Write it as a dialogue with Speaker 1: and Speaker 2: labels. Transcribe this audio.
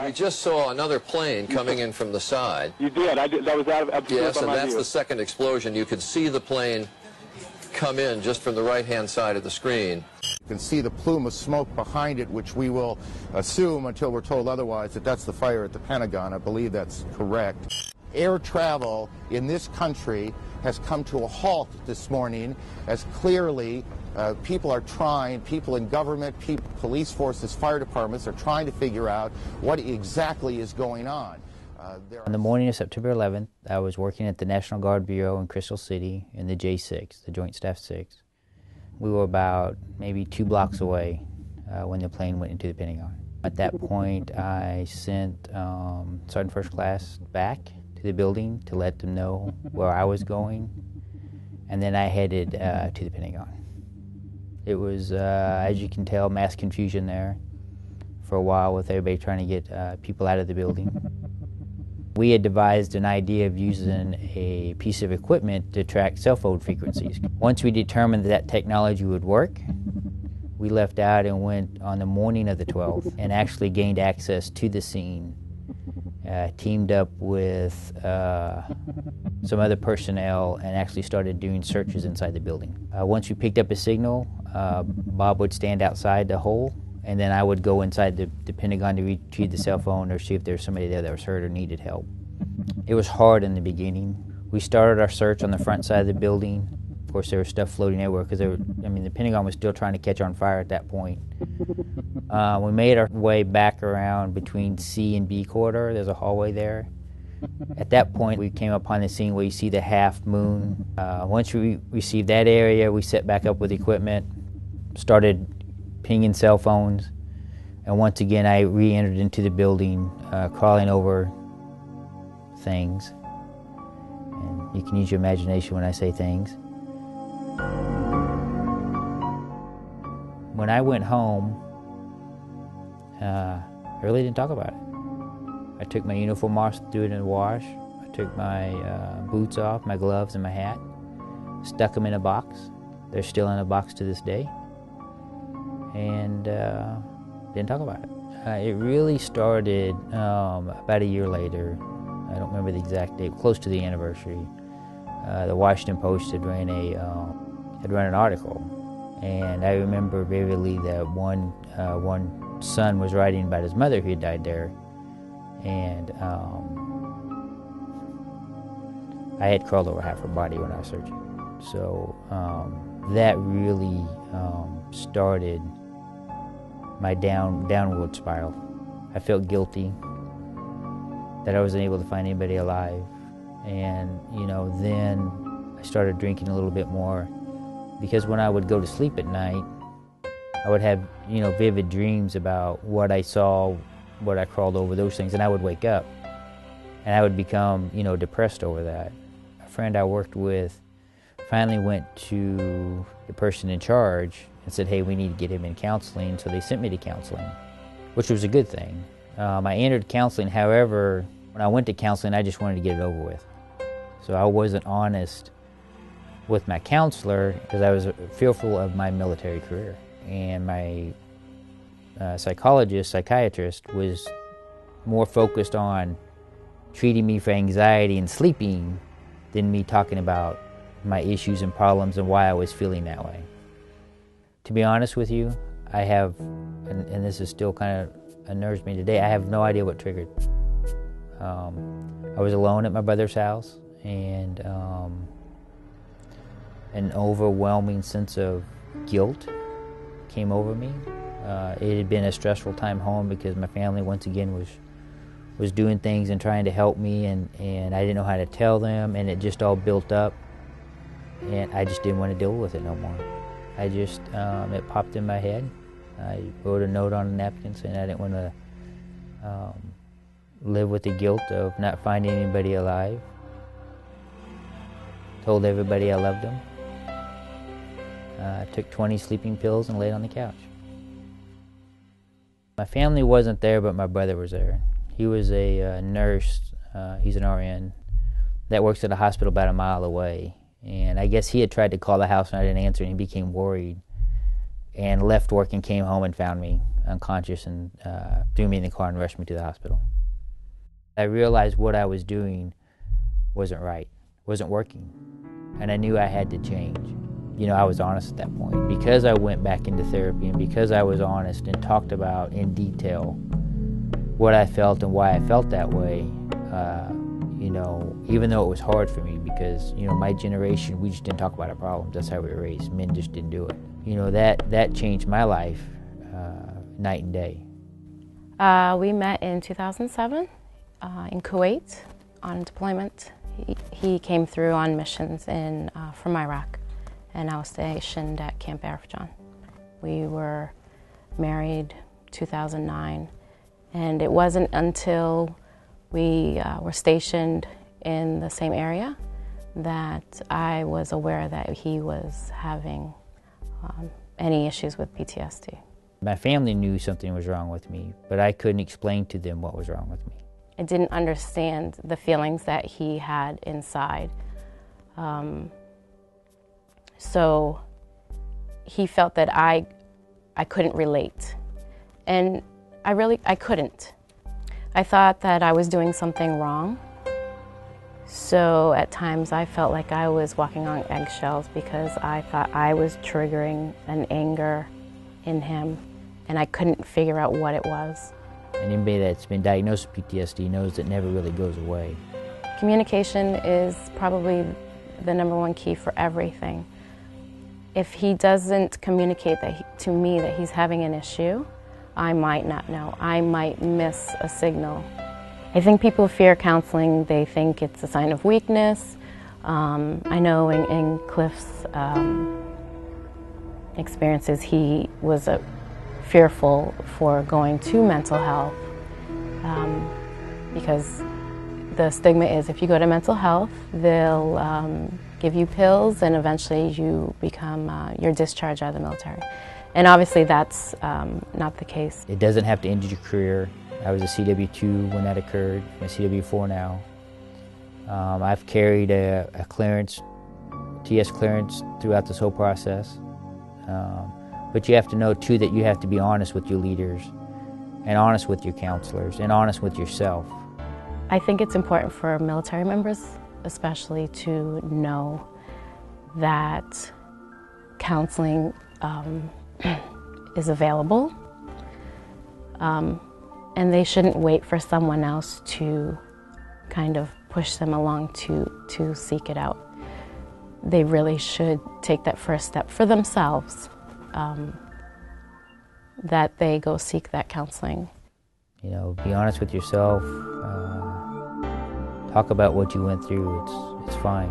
Speaker 1: We just saw another plane coming in from the side.
Speaker 2: You did. I did. That was out of
Speaker 1: Yes, and that's
Speaker 2: view.
Speaker 1: the second explosion. You could see the plane come in just from the right-hand side of the screen.
Speaker 3: You can see the plume of smoke behind it, which we will assume, until we're told otherwise, that that's the fire at the Pentagon. I believe that's correct. Air travel in this country has come to a halt this morning, as clearly people in government, police forces, fire departments are trying to figure out what exactly is going on.
Speaker 4: On the morning of September 11th, I was working at the National Guard Bureau in Crystal City in the J6, the Joint Staff 6. We were about maybe 2 blocks away when the plane went into the Pentagon. At that point, I sent Sergeant First Class back to the building to let them know where I was going, and then I headed to the Pentagon. It was, as you can tell, mass confusion there for a while, with everybody trying to get people out of the building. We had devised an idea of using a piece of equipment to track cell phone frequencies. Once we determined that technology would work, we left out and went on the morning of the 12th and actually gained access to the scene, teamed up with some other personnel, and actually started doing searches inside the building. Once we picked up a signal, Bob would stand outside the hole, and then I would go inside the Pentagon to retrieve the cell phone or see if there was somebody there that was hurt or needed help. It was hard in the beginning. We started our search on the front side of the building. Of course, there was stuff floating everywhere because the Pentagon was still trying to catch on fire at that point. We made our way back around between C and B corridor. There's a hallway there. At that point, we came upon the scene where you see the half moon. Once we received that area, we set back up with equipment, started pinging cell phones, and once again I re-entered into the building, crawling over things. And you can use your imagination when I say things. When I went home, I really didn't talk about it. I took my uniform off, threw it in the wash. I took my boots off, my gloves, and my hat, stuck them in a box. They're still in a box to this day. And didn't talk about it. It really started about a year later. I don't remember the exact date, close to the anniversary. The Washington Post had run an article, and I remember vividly that one son was writing about his mother who had died there, and I had crawled over half her body when I was searching. So that really started my downward spiral. I felt guilty that I wasn't able to find anybody alive, and then I started drinking a little bit more, because when I would go to sleep at night, I would have vivid dreams about what I saw, what I crawled over, those things, and I would wake up and I would become depressed over that. A friend I worked with finally went to the person in charge and said, hey, we need to get him in counseling. So they sent me to counseling, which was a good thing. I entered counseling. However, when I went to counseling, I just wanted to get it over with. So I wasn't honest with my counselor because I was fearful of my military career. And my psychiatrist was more focused on treating me for anxiety and sleeping than me talking about my issues and problems and why I was feeling that way. To be honest with you, I have, and this is still kind of unnerves me today, I have no idea what triggered. I was alone at my brother's house, and an overwhelming sense of guilt came over me. It had been a stressful time home because my family once again was doing things and trying to help me, and I didn't know how to tell them, and it just all built up, and I just didn't want to deal with it no more. I just, it popped in my head. I wrote a note on a napkin saying I didn't want to live with the guilt of not finding anybody alive. Told everybody I loved them. Took 20 sleeping pills and laid on the couch. My family wasn't there, but my brother was there. He was a nurse, he's an RN, that works at a hospital about a mile away. And I guess he had tried to call the house and I didn't answer, and he became worried and left work and came home and found me unconscious and threw me in the car and rushed me to the hospital. I realized what I was doing wasn't right, wasn't working, and I knew I had to change. You know, I was honest at that point. Because I went back into therapy and because I was honest and talked about in detail what I felt and why I felt that way, you know, even though it was hard for me because, you know, my generation, we just didn't talk about our problems. That's how we were raised. Men just didn't do it. You know, that changed my life night and day.
Speaker 2: We met in 2007 in Kuwait on deployment. He came through on missions from Iraq, and I was stationed at Camp Arifjan. We were married 2009, and it wasn't until we were stationed in the same area that I was aware that he was having any issues with PTSD.
Speaker 4: My family knew something was wrong with me, but I couldn't explain to them what was wrong with me.
Speaker 2: I didn't understand the feelings that he had inside. So he felt that I couldn't relate. And I couldn't. I thought that I was doing something wrong. So at times I felt like I was walking on eggshells because I thought I was triggering an anger in him, and I couldn't figure out what it was.
Speaker 4: And anybody that's been diagnosed with PTSD knows it never really goes away.
Speaker 2: Communication is probably the #1 key for everything. If he doesn't communicate to me that he's having an issue, I might not know. I might miss a signal. I think people fear counseling. They think it's a sign of weakness. I know in Cliff's experiences, he was fearful for going to mental health because the stigma is if you go to mental health, they'll give you pills and eventually you become, you're discharged out of the military. And obviously that's not the case.
Speaker 4: It doesn't have to end your career. I was a CW2 when that occurred. I'm a CW4 now. I've carried a clearance, TS clearance throughout this whole process. But you have to know too that you have to be honest with your leaders and honest with your counselors and honest with yourself.
Speaker 2: I think it's important for military members especially to know that counseling is available, and they shouldn't wait for someone else to kind of push them along to seek it out. They really should take that first step for themselves, that they go seek that counseling.
Speaker 4: You know, be honest with yourself, talk about what you went through, it's fine.